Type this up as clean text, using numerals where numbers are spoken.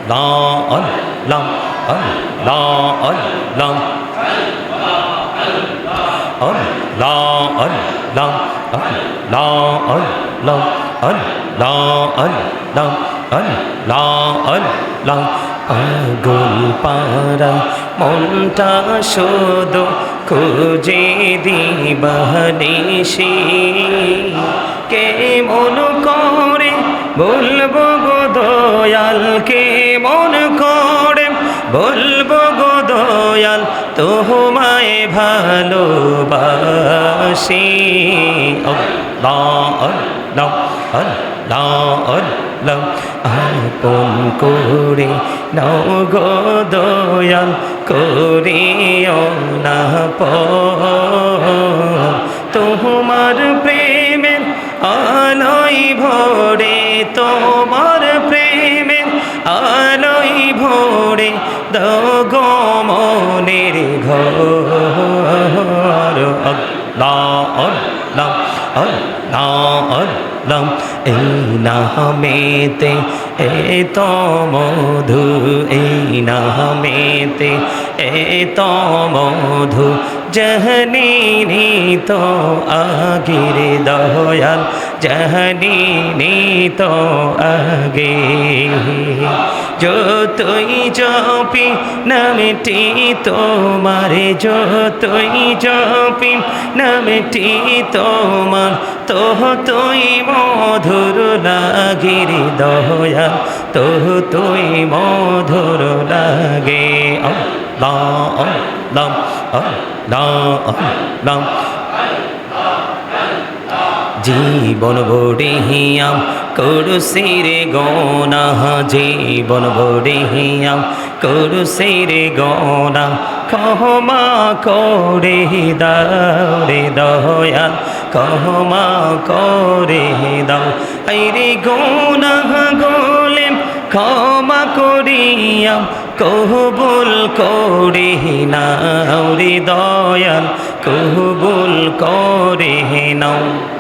আল্লাহ আল্লাহ আল্লাহ আল্লাহ আল্লাহ আল্লাহ আল্লাহ আল্লাহ আল্লাহ আল্লাহ আল্লাহ আগুল পারা মনটা শুধু খুঁজে দিবানিশি কে মন করে বলবো গো দয়াল কে মন করে বলবো গো দয়াল তোমায় ভালোবাসি আল্লাহ আল্লাহ আল্লাহ আল্লাহ আপন করে নাও গো দয়াল করিও না তোমার প্রেমের আলোয় ভরে তোমার প্রেমের আলোয় ভরে দগো মনের ঘর আল্লাহ আল্লাহ আল্লাহ আল্লাহ এই নামেতে এত মধু এই নামেতে এত মধু জহনীনি তো আগির দয়াল জহনীনি তো আগে যতই জপি নামটি তোমার যতই জপি নামটি তোমার তুই মধুর লাগির দয়াল তুই মধুর লাগে আল্লাহ আল্লাহ আল্লাহ আল্লাহ জীবন বড়িয়াম করুসির গনা জীবন বড়িয়াম করুসির গনা ক্ষমা করে দাও রে দয়াল ক্ষমা করে দাও আইরে গনা গোলে ক্ষমা করিয়াম কবুল করে নাও রে দয়াল কবুল করে নাও